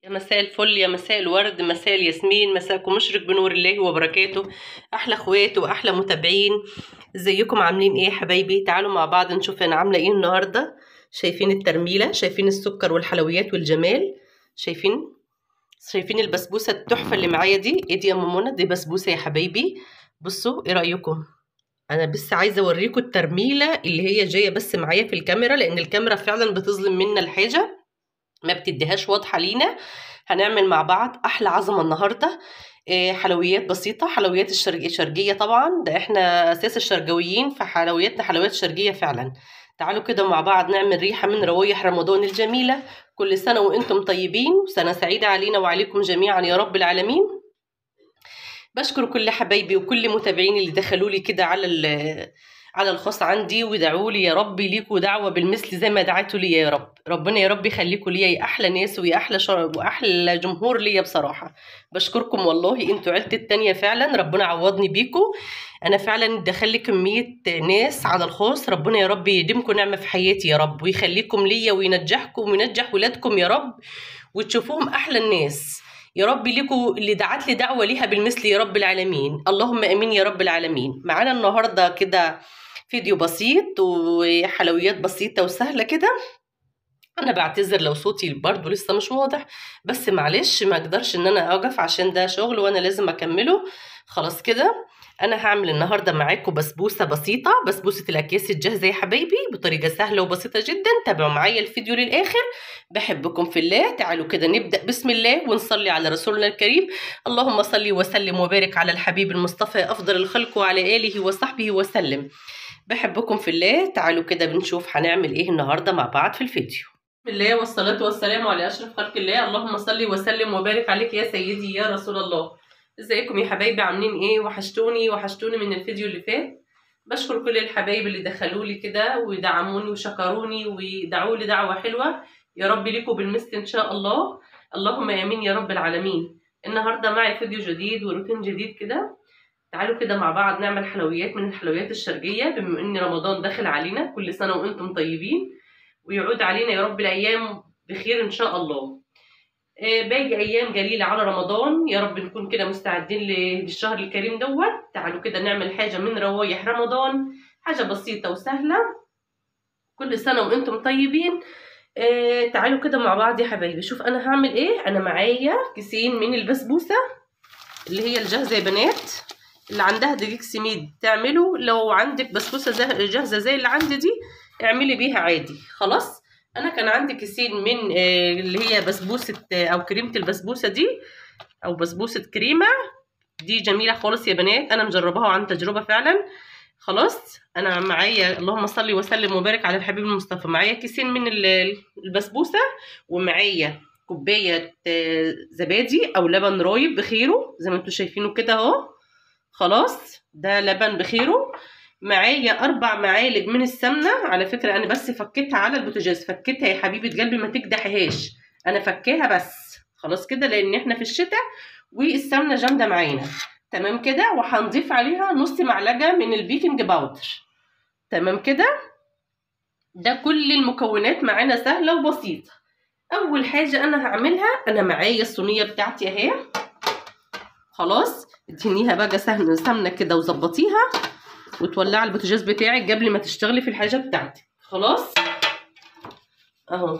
يا مساء الفل، يا مساء الورد، مساء الياسمين، مساءكم مشرق بنور الله وبركاته. احلى اخوات واحلى متابعين، ازيكم؟ عاملين ايه يا حبايبي؟ تعالوا مع بعض نشوف انا عامله ايه النهارده. شايفين الترميله؟ شايفين السكر والحلويات والجمال؟ شايفين البسبوسه التحفه اللي معايا دي؟ ايه دي يا مامونا؟ دي بسبوسه يا حبايبي. بصوا ايه رايكم؟ انا بس عايزه اوريكم الترميله اللي هي جايه بس معايا في الكاميرا، لان الكاميرا فعلا بتظلم منا الحاجه، ما بتديهاش واضحة لينا. هنعمل مع بعض أحلى عظمة النهاردة. حلويات بسيطة، حلويات شرقية طبعا، ده احنا أساس الشرقاويين، فحلوياتنا حلويات شرقية فعلا. تعالوا كده مع بعض نعمل ريحة من روايح رمضان الجميلة. كل سنة وانتم طيبين، وسنة سعيدة علينا وعليكم جميعا يا رب العالمين. بشكر كل حبايبي وكل متابعين اللي دخلوا لي كده على الخاص عندي، ودعوا لي يا رب ليكوا دعوة بالمثل زي ما دعيتوا لي يا رب. ربنا يا رب يخليكم ليا يا احلى ناس ويا احلى شرب واحلى جمهور ليا بصراحة. بشكركم والله، انتوا عيلتي التانية فعلا، ربنا عوضني بيكم. انا فعلا دخل لي كمية ناس على الخاص، ربنا يا رب يديمكم نعمة في حياتي يا رب، ويخليكم ليا وينجحكم وينجح ولادكم يا رب، وتشوفوهم احلى الناس يا رب. ليكوا اللي دعت لي دعوة ليها بالمثل يا رب العالمين، اللهم امين يا رب العالمين. معانا النهاردة كده فيديو بسيط وحلويات بسيطة وسهلة كده. انا بعتذر لو صوتي برضو لسه مش واضح، بس معلش ما اقدرش ان انا اقف عشان ده شغل وانا لازم اكمله. خلاص كده. انا هعمل النهارده معاكم بسبوسه بسيطه، بسبوسه الاكياس الجاهزه يا حبايبي، بطريقه سهله وبسيطه جدا. تابعوا معايا الفيديو للاخر. بحبكم في الله. تعالوا كده نبدا بسم الله ونصلي على رسولنا الكريم. اللهم صل وسلم وبارك على الحبيب المصطفى افضل الخلق وعلى اله وصحبه وسلم. بحبكم في الله. تعالوا كده بنشوف هنعمل ايه النهارده مع بعض في الفيديو. بسم الله والصلاة والسلام على أشرف خلق الله. اللهم صل وسلم وبارك عليك يا سيدي يا رسول الله. ازيكم يا حبايبي؟ عاملين ايه؟ وحشتوني من الفيديو اللي فات. بشكر كل الحبايب اللي دخلوا لي كده ودعموني وشكروني ودعوا لي دعوة حلوة. يا رب ليكم بالمثل ان شاء الله. اللهم امين يا رب العالمين. النهارده معي فيديو جديد وروتين جديد كده. تعالوا كده مع بعض نعمل حلويات من الحلويات الشرقية، بما ان رمضان داخل علينا. كل سنة وانتم طيبين، ويعود علينا يا رب الأيام بخير إن شاء الله. باقي أيام قليلة على رمضان، يا رب نكون كده مستعدين للشهر الكريم دوت. تعالوا كده نعمل حاجة من روايح رمضان، حاجة بسيطة وسهلة. كل سنة وأنتم طيبين. تعالوا كده مع بعض يا حبايبي. شوف أنا هعمل إيه. أنا معايا كيسين من البسبوسة اللي هي الجاهزة يا بنات. اللي عندها دقيق سميد تعملوا، لو عندك بسبوسة جاهزة زي اللي عندي دي اعملي بيها عادي. خلاص. انا كان عندي كيسين من اللي هي بسبوسه او كريمه البسبوسه دي، او بسبوسه كريمه. دي جميله خالص يا بنات، انا مجرباها عن تجربه فعلا. خلاص. انا معايا اللهم صل وسلم وبارك على الحبيب المصطفى، معايا كيسين من البسبوسه، ومعايا كوبايه زبادي او لبن رايب بخيره زي ما انتم شايفينه كده اهو. خلاص. ده لبن بخيره. معايا 4 معالق من السمنه. على فكره انا بس فكيتها على البوتاجاز، فكيتها يا حبيبه قلبي، ما تكدحهاش. انا فكيها بس. خلاص كده، لان احنا في الشتاء والسمنه جامده معانا. تمام كده. وهنضيف عليها نص معلقه من البيكنج باودر. تمام كده. ده كل المكونات معانا سهله وبسيطه. اول حاجه انا هعملها، انا معايا الصينيه بتاعتي اهي. خلاص. ادهنيها بقى سمنه كده وظبطيها، وتولعي البوتاجاز بتاعك قبل ما تشتغلي في الحاجه بتاعتك. خلاص اهو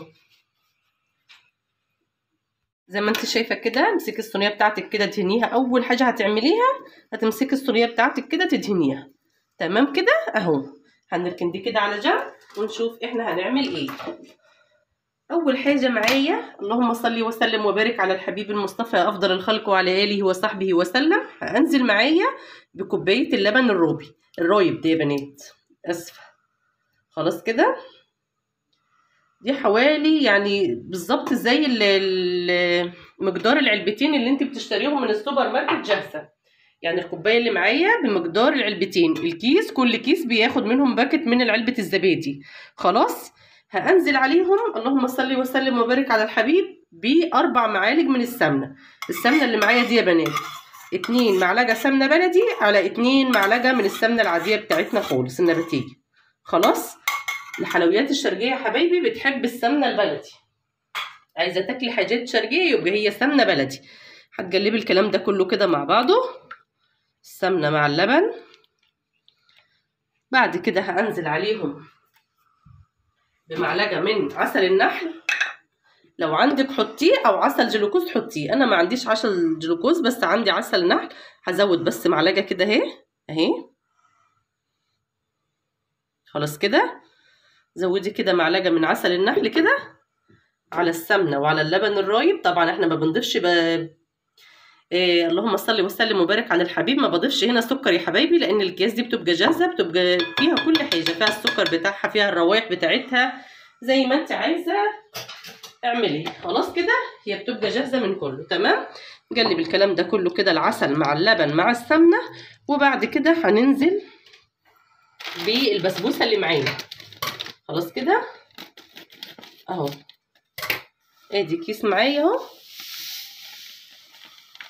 زي ما انت شايفه كده. امسكي الصينيه بتاعتك كده ادهنيها. اول حاجه هتعمليها هتمسكي الصينيه بتاعتك كده تدهنيها. تمام كده اهو. هنركن دي كده على جنب ونشوف احنا هنعمل ايه. اول حاجه معايا، اللهم صل وسلم وبارك على الحبيب المصطفى افضل الخلق وعلى اله وصحبه وسلم. هنزل معايا بكوبايه اللبن الرايب ده يا بنات، اسفه. خلاص كده. دي حوالي يعني بالظبط زي مقدار العلبتين اللي انت بتشتريهم من السوبر ماركت جاهزه. يعني الكوبايه اللي معايا بمقدار العلبتين، الكيس كل كيس بياخد منهم باكت من العلبه الزبادي. خلاص. هانزل عليهم اللهم صل وسلم وبارك على الحبيب ب4 معالق من السمنه. السمنه اللي معايا دي يا بنات 2 معلقه سمنه بلدي على 2 معلقه من السمنه العاديه بتاعتنا خالص النباتيه. خلاص. الحلويات الشرقيه يا حبايبي بتحب السمنه البلدي. عايزه تاكلي حاجات شرقيه يبقى هي سمنه بلدي. هتقلبي الكلام ده كله كده مع بعضه، السمنه مع اللبن. بعد كده هنزل عليهم بمعلقه من عسل النحل، لو عندك حطيه، او عسل جلوكوز حطيه. انا ما عنديش عسل جلوكوز بس عندي عسل نحل، هزود بس معلقه كده اهي اهي. خلاص كده زودي كده معلقه من عسل النحل كده على السمنه وعلى اللبن الرايب. طبعا احنا ما بنضيفش اللهم صل وسلم وبارك على الحبيب، ما بضيفش هنا سكر يا حبايبي، لان الاكياس دي بتبقى جاهزه، بتبقى فيها كل حاجه، فيها السكر بتاعها، فيها الروايح بتاعتها، زي ما انت عايزه اعملي. خلاص كده هي بتبقى جاهزه من كله تمام. نقلب الكلام ده كله كده، العسل مع اللبن مع السمنه. وبعد كده هننزل بالبسبوسه اللي معانا. خلاص كده اهو، ادي كيس معايا اهو.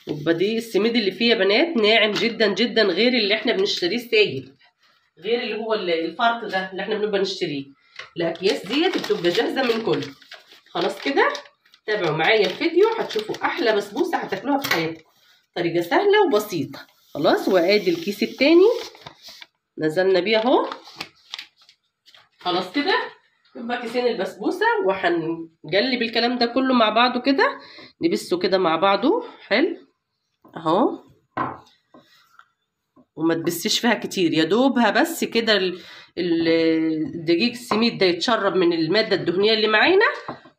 يبقى دي السميد اللي فيه يا بنات ناعم جدا جدا، غير اللي احنا بنشتريه سايب، غير اللي هو الفرط ده اللي احنا بنبقى نشتريه. الاكياس ديت بتبقى جاهزه من كله. خلاص كده تابعوا معايا الفيديو، هتشوفوا احلى بسبوسه هتاكلوها في حياتكم، طريقه سهله وبسيطه. خلاص، وادي الكيس التاني نزلنا بيه اهو. خلاص كده يبقى كيسين البسبوسه، وهنقلب الكلام ده كله مع بعضه كده، نبسه كده مع بعضه حلو اهو. وما تبسيش فيها كتير، يا دوبها بس كده الدقيق السميد ده يتشرب من الماده الدهنيه اللي معانا،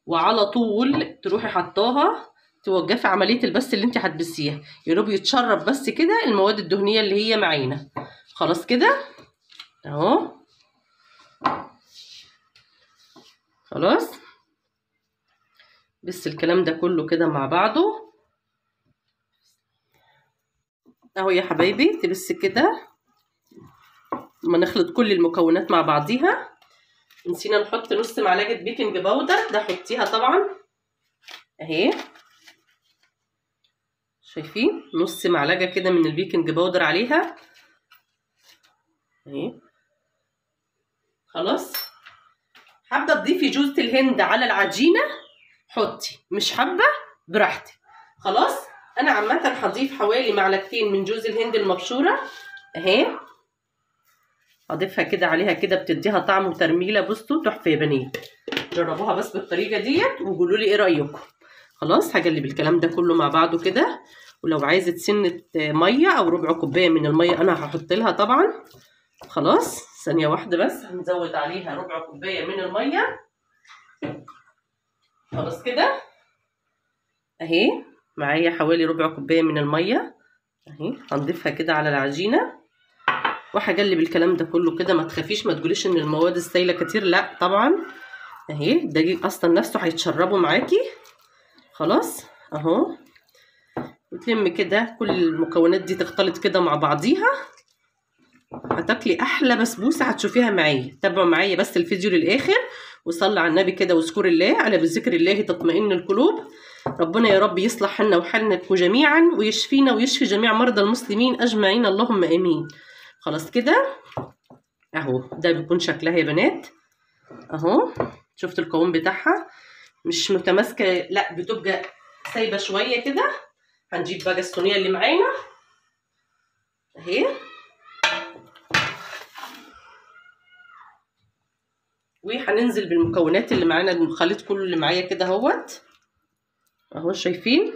وعلى طول تروحي حطاها، توقفي عمليه البس اللي انت هتبسيها، يا دوب يتشرب بس كده المواد الدهنيه اللي هي معانا. خلاص كده اهو. خلاص بس الكلام ده كله كده مع بعضه اهو يا حبايبي. تبس كده ما نخلط كل المكونات مع بعضيها. نسينا نحط نص معلقه بيكنج باودر، ده حطيها طبعا اهي، شايفين نص معلقه كده من البيكنج باودر عليها اهي. خلاص، حابه تضيفي جوز الهند على العجينه حطي، مش حابه براحتك. خلاص، انا عامه هضيف حوالي معلقتين من جوز الهند المبشوره اهي، هضيفها كده عليها كده، بتديها طعم وترميله. بصوا تحفه يا بنات، جربوها بس بالطريقه ديت وقولوا لي ايه رايكم. خلاص هقلب الكلام ده كله مع بعضه كده، ولو عايزه سنه ميه او ربع كوبايه من الميه انا هحط لها طبعا. خلاص ثانيه واحده بس، هنزود عليها ربع كوبايه من الميه. خلاص كده اهي معايا حوالي ربع كوبايه من الميه اهي، هنضيفها كده على العجينه وهقلب الكلام ده كله كده. ما تخافيش، ما تقوليش ان المواد السايله كتير، لا طبعا اهي الدقيق اصلا نفسه هيتشربوا معاكي. خلاص اهو، وتلم كده كل المكونات دي تختلط كده مع بعضيها، هتاكلي احلى بسبوسه هتشوفيها معايا. تابعوا معايا بس الفيديو للاخر، وصلي على النبي كده واذكري الله، على بذكر الله تطمئن القلوب. ربنا يا رب يصلح حالنا وحالكم جميعا، ويشفينا ويشفي جميع مرضى المسلمين اجمعين، اللهم امين. خلاص كده اهو، ده بيكون شكلها يا بنات اهو. شفت القوام بتاعها مش متماسكه، لا بتبقى سايبه شويه كده. هنجيب بقى الصينيه اللي معانا اهي، وهننزل بالمكونات اللي معانا، الخليط كله اللي معايا كده اهوت اهو، شايفين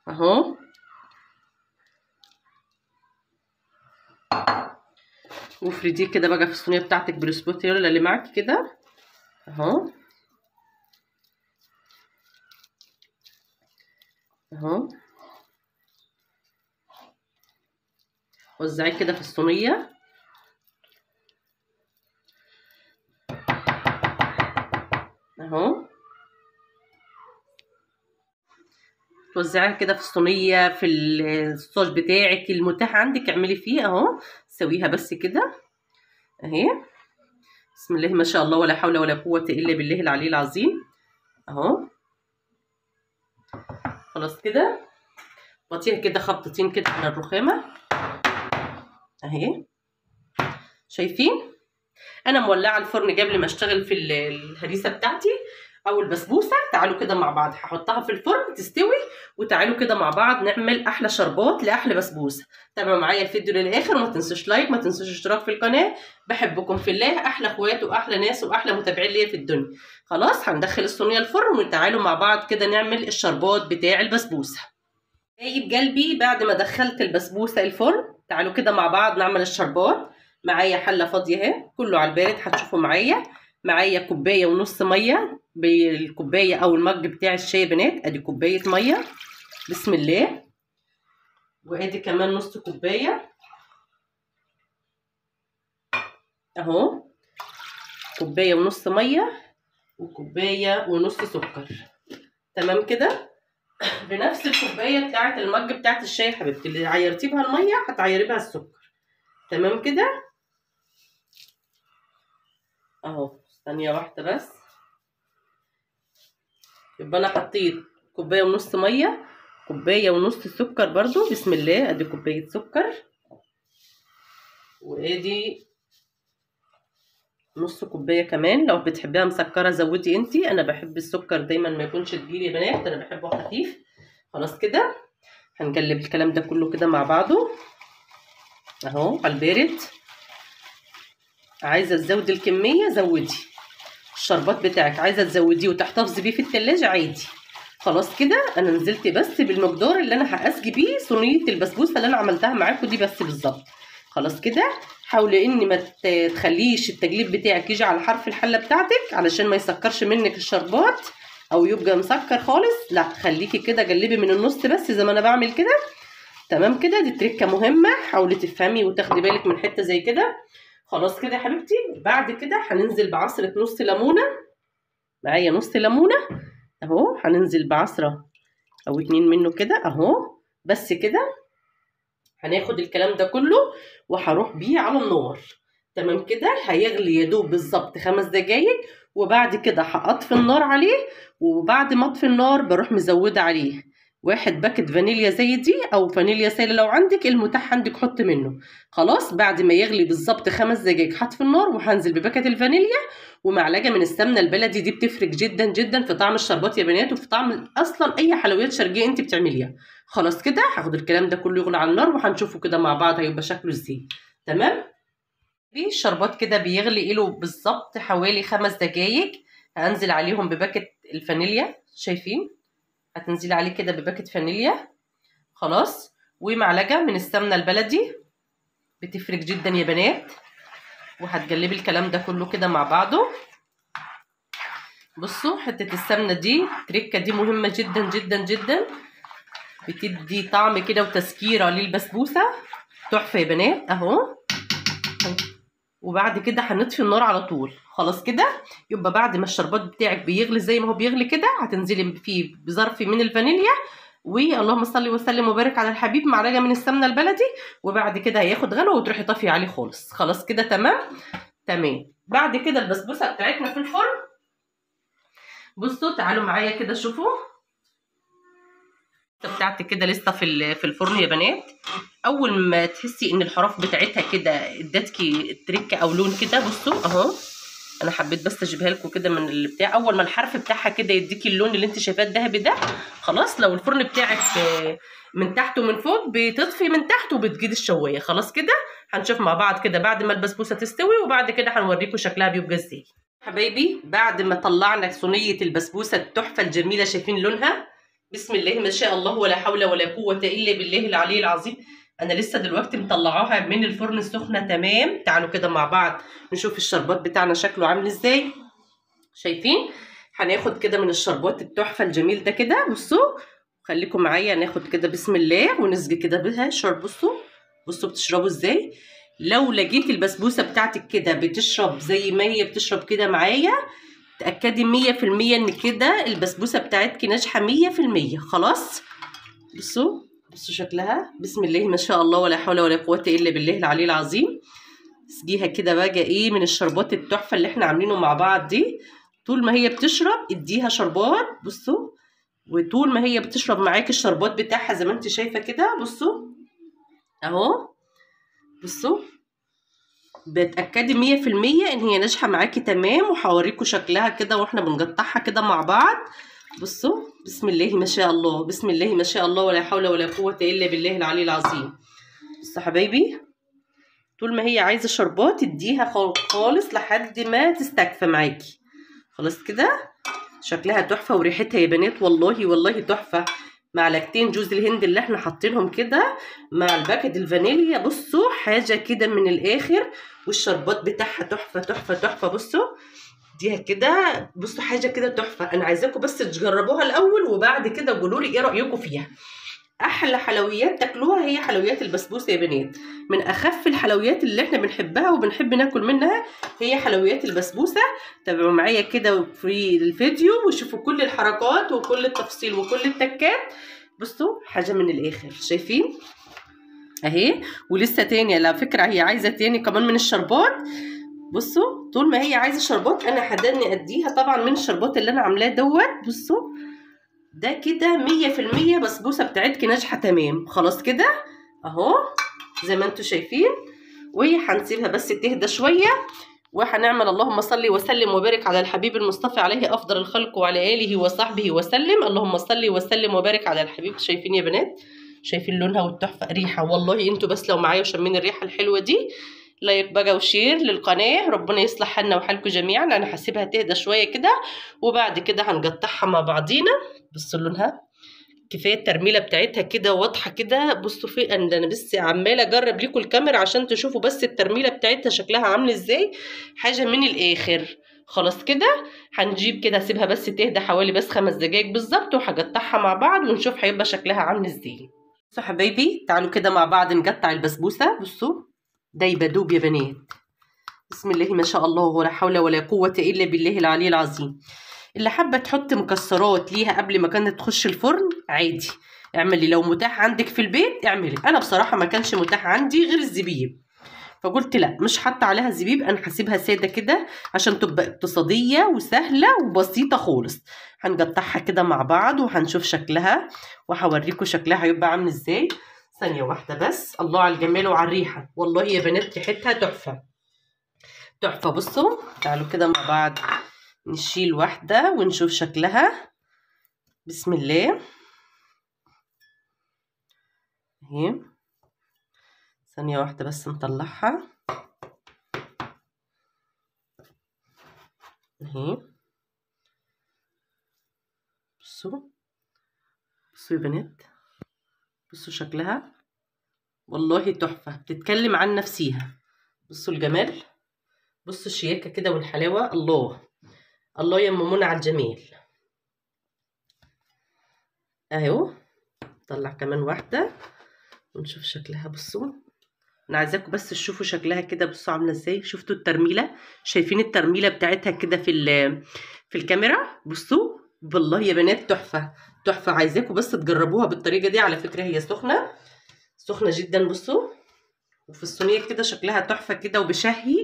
اهو. وافرديه كده بقى في الصينيه بتاعتك بالسبوتيولا اللي معاكي كده اهو اهو، وزعيه كده في الصينيه اهو، توزعيها كده في الصينيه، في الصوص بتاعك المتاح عندك اعملي فيه اهو. سويها بس كده اهي، بسم الله ما شاء الله، ولا حول ولا قوه الا بالله العلي العظيم اهو. خلاص كده بطيها كده خبطتين كده على الرخامه اهي، شايفين انا مولعه الفرن قبل ما اشتغل في الهريسه بتاعتي او البسبوسه. تعالوا كده مع بعض هحطها في الفرن تستوي، وتعالوا كده مع بعض نعمل احلى شربات لاحلى بسبوسه. تابعوا معايا الفيديو للاخر، وما تنسوش لايك، ما تنسوش اشتراك في القناه. بحبكم في الله، احلى اخوات واحلى ناس واحلى متابعين ليا في الدنيا. خلاص هندخل الصينيه الفرن، وتعالوا مع بعض كده نعمل الشربات بتاع البسبوسه. طيب قلبي، بعد ما دخلت البسبوسه الفرن تعالوا كده مع بعض نعمل الشربات. معايا حله فاضيه اهي، كله على البارد هتشوفوا معايا كوبايه ونص ميه بالكوبايه او المج بتاع الشاي يا بنات. ادي كوبايه ميه، بسم الله. وادي كمان نص كوبايه اهو، كوبايه ونص ميه وكوبايه ونص سكر. تمام كده، بنفس الكوبايه بتاعه المج بتاعه الشاي يا حبيبتي، اللي عيرتي بها الميه هتعيري بها السكر. تمام كده اهو. ثانيه واحده بس، يبقى انا حطيت كوبايه ونص ميه، كوبايه ونص سكر برضو، بسم الله. ادي كوبايه سكر، وادي نص كوبايه كمان. لو بتحبيها مسكره زودي انتي، انا بحب السكر دايما ما يكونش تقيل يا بنات، انا بحبه خفيف. خلاص كده هنقلب الكلام ده كله كده مع بعضه اهو على البارد. عايزه تزودي الكميه زودي، الشربات بتاعك عايزه تزوديه وتحتفظي بيه في التلاجة عادي. خلاص كده انا نزلت بس بالمقدار اللي انا هقاسجي بيه صينيه البسبوسه اللي انا عملتها معاكم دي بس بالظبط. خلاص كده حاولي ان ما تخليش التجليب بتاعك يجي على حرف الحله بتاعتك علشان ما يسكرش منك الشربات او يبقى مسكر خالص. لا، خليكي كده قلبي من النص بس زي ما انا بعمل كده. تمام كده، دي تريكه مهمه، حاولي تفهمي وتاخدي بالك من حته زي كده. خلاص كده يا حبيبتي، بعد كده هننزل بعصره نص ليمونه. معايا نص ليمونه اهو، هننزل بعصره او 2 منه كده اهو، بس كده. هناخد الكلام ده كله وهروح بيه على النار. تمام كده، هيغلي يا دوب بالظبط 5 دقايق، وبعد كده هطفي النار عليه. وبعد ما اطفي النار بروح مزوده عليه 1 باكت فانيليا زي دي، او فانيليا سائله لو عندك، المتاح عندك حط منه. خلاص بعد ما يغلي بالظبط 5 دقايق هطفي النار وهنزل بباكت الفانيليا ومعلقه من السمنه البلدي. دي بتفرق جدا جدا في طعم الشربات يا بنات، وفي طعم اصلا اي حلويات شرقيه انت بتعمليها. خلاص كده هاخد الكلام ده كله يغلي على النار، وهنشوفه كده مع بعض هيبقى شكله ازاي. تمام، في الشربات كده بيغلي له بالظبط حوالي 5 دقايق. هنزل عليهم بباكت الفانيليا، شايفين؟ هتنزلي عليه كده بباكت فانيليا. خلاص، ومعلقه من السمنه البلدي، بتفرق جدا يا بنات. وهتقلبي الكلام ده كله كده مع بعضه. بصوا حته السمنه دي، التركه دي مهمه جدا جدا جدا، بتدي طعم كده وتسكيره للبسبوسه تحفه يا بنات اهو. وبعد كده هنطفي النار على طول. خلاص كده، يبقى بعد ما الشربات بتاعك بيغلي زي ما هو بيغلي كده، هتنزلي فيه بظرف من الفانيليا، واللهم صل وسلم وبارك على الحبيب، معلقه من السمنه البلدي. وبعد كده هياخد غلوه وتروحي طافيه عليه خالص. خلاص كده تمام. تمام، بعد كده البسبوسه بتاعتنا في الفرن. بصوا تعالوا معايا كده شوفوا بتاعتي كده لسه في الفرن يا بنات. اول ما تحسي ان الحرف بتاعتها كده ادتكي تركه او لون كده، بصوا اهو. انا حبيت بس اجيبها لكم كده من البتاع. اول ما الحرف بتاعها كده يديكي اللون اللي انت شايفاه الذهبي ده، خلاص. لو الفرن بتاعك من تحت ومن فوق بتطفي من تحت وبتجيد الشوايه. خلاص كده هنشوف مع بعض كده بعد ما البسبوسه تستوي، وبعد كده هنوريكم شكلها بيبقى ازاي. حبايبي، بعد ما طلعنا صينيه البسبوسه التحفه الجميله، شايفين لونها؟ بسم الله ما شاء الله، ولا حول ولا قوه الا بالله العلي العظيم. انا لسه دلوقتي مطلعاها من الفرن السخنه. تمام، تعالوا كده مع بعض نشوف الشربات بتاعنا شكله عامل ازاي. شايفين؟ هناخد كده من الشربات التحفه الجميل ده كده. بصوا خليكم معايا، ناخد كده بسم الله ونسقي كده بها الشرب. بصوا بتشربوا ازاي. لو لقيت البسبوسه بتاعتك كده بتشرب زي ما هي بتشرب كده معايا، تأكدي 100% ان كده البسبوسه بتاعتك ناجحه 100%. خلاص، بصوا شكلها، بسم الله ما شاء الله، ولا حول ولا قوه الا بالله العلي العظيم. اسقيها كده بقى ايه من الشربات التحفه اللي احنا عاملينه مع بعض دي. طول ما هي بتشرب اديها شربات، بصوا. وطول ما هي بتشرب معاكي الشربات بتاعها زي ما انت شايفه كده، بصوا اهو. بصوا بتأكدي 100% ان هي ناجحة معاكي تمام. وهوريكم شكلها كده واحنا بنقطعها كده مع بعض. بصوا بسم الله ما شاء الله، بسم الله ما شاء الله، ولا حول ولا قوة الا بالله العلي العظيم. بصوا حبايبي، طول ما هي عايزة شربات اديها خالص لحد ما تستكفى معاكي. خلاص كده شكلها تحفة وريحتها يا بنات والله والله تحفة. معلقتين جوز الهند اللي احنا حاطينهم كده مع الباكت الفانيليا، بصوا حاجة كده من الآخر. والشربات بتاعها تحفة تحفة تحفة. بصوا ديها كده، بصوا حاجة كده تحفة. أنا عايزاكم بس تجربوها الأول وبعد كده قولوا لي إيه رأيكم فيها. احلى حلويات تاكلوها هي حلويات البسبوسه يا بنات. من اخف الحلويات اللي احنا بنحبها وبنحب ناكل منها هي حلويات البسبوسه. تابعوا معايا كده في الفيديو وشوفوا كل الحركات وكل التفصيل وكل التكات. بصوا حاجه من الاخر، شايفين اهي. ولسه تاني على فكره هي عايزه تاني كمان من الشربات. بصوا طول ما هي عايزه شربات انا حداني اديها طبعا من الشربات اللي انا عاملاه دوت. بصوا ده كده 100% بسبوسه بتاعتكي ناجحه تمام. خلاص كده اهو زي ما انتم شايفين. وهي هنسيبها بس تهدى شويه وهنعمل اللهم صل وسلم وبارك على الحبيب المصطفى عليه افضل الخلق وعلى اله وصحبه وسلم. اللهم صل وسلم وبارك على الحبيب. شايفين يا بنات، شايفين لونها والتحفه ريحه والله. انتوا بس لو معايا وشمين الريحه الحلوه دي لايك بقى وشير للقناه. ربنا يصلح حالنا وحالكم جميعا. انا هسيبها تهدى شويه كده وبعد كده هنقطعها مع بعضينا. بصوا لونها كفايه الترميله بتاعتها كده واضحه كده. بصوا في انا بس عماله اجرب لكم الكاميرا عشان تشوفوا بس الترميله بتاعتها شكلها عامل ازاي. حاجه من الاخر. خلاص كده هنجيب كده اسيبها بس تهدى حوالي بس 5 دقايق بالظبط وهقطعها مع بعض ونشوف هيبقى شكلها عامل ازاي. بصوا حبايبي تعالوا كده مع بعض نقطع البسبوسه. بصوا دايبه دوب يا بنات، بسم الله ما شاء الله ولا حول ولا قوه الا بالله العلي العظيم. اللي حابه تحط مكسرات ليها قبل ما كانت تخش الفرن عادي اعملي، لو متاح عندك في البيت اعملي. انا بصراحه ما كانش متاح عندي غير الزبيب فقلت لا مش حاطه عليها زبيب، انا هسيبها ساده كده عشان تبقى اقتصاديه وسهله وبسيطه خالص. هنقطعها كده مع بعض وهنشوف شكلها وهوريكم شكلها هيبقى عامل ازاي. ثانيه واحده بس. الله على الجمال وعلى الريحه والله يا بنات ريحتها تحفه تحفه. بصوا تعالوا كده مع بعض نشيل واحدة ونشوف شكلها. بسم الله اهي. ثانية واحدة بس نطلعها اهي. بصوا بصوا يا بنات، بصوا شكلها والله تحفة بتتكلم عن نفسيها. بصوا الجمال، بصوا الشياكة كده والحلاوة. الله الله يا ام منى على الجمال اهو. نطلع كمان واحدة ونشوف شكلها. بصوا انا عايزاكم بس تشوفوا شكلها كده. بصوا عامله ازاي، شفتوا الترميله؟ شايفين الترميله بتاعتها كده في الكاميرا؟ بصوا والله يا بنات تحفه تحفه. عايزاكم بس تجربوها بالطريقه دي. على فكره هي سخنه سخنه جدا. بصوا وفي الصينيه كده شكلها تحفه كده وبشهي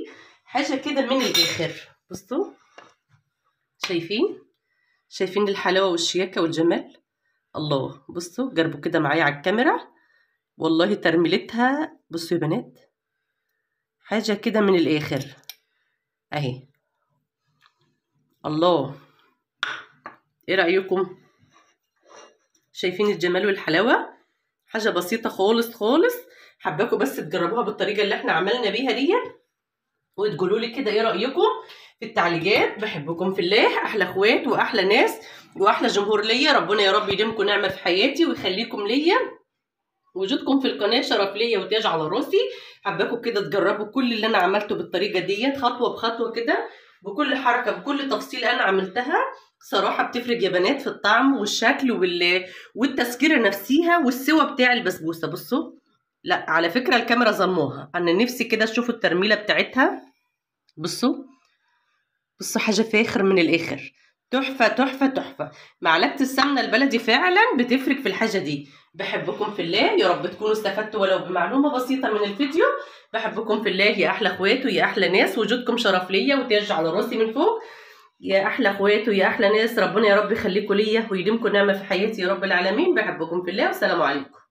حاجه كده من الاخر. بصوا شايفين الحلاوه والشياكه والجمال. الله بصوا جربوا كده معايا على الكاميرا والله ترميلتها. بصوا يا بنات حاجة كده من الآخر اهي. الله ايه رأيكم؟ شايفين الجمال والحلاوة؟ حاجة بسيطة خالص خالص. حباكم بس تجربوها بالطريقة اللي احنا عملنا بيها دي وتقولوا لي كده ايه رأيكم في التعليقات. بحبكم في الله، احلى اخوات واحلى ناس واحلى جمهور ليا. ربنا يا رب يديمكم نعمة في حياتي ويخليكم ليا. وجودكم في القناه شرف ليا وتاج على راسي. حباكم كده تجربوا كل اللي انا عملته بالطريقه ديت خطوه بخطوه كده بكل حركه بكل تفصيل انا عملتها. صراحه بتفرق يا بنات في الطعم والشكل والتسكيره نفسيها والسوى بتاع البسبوسه. بصوا لا على فكره الكاميرا ظلموها. انا نفسي كده تشوفوا الترميله بتاعتها. بصوا حاجه فاخر من الاخر. تحفه تحفه تحفه. معلقه السمنه البلدي فعلا بتفرق في الحاجه دي. بحبكم في الله، يا رب تكونوا استفدتوا ولو بمعلومه بسيطه من الفيديو. بحبكم في الله يا احلى اخوات ويا احلى ناس. وجودكم شرف ليا وتاج على راسي من فوق. يا احلى اخوات ويا احلى ناس. ربنا يا رب يخليكم ليا ويديمكم نعمه في حياتي يا رب العالمين. بحبكم في الله والسلام عليكم.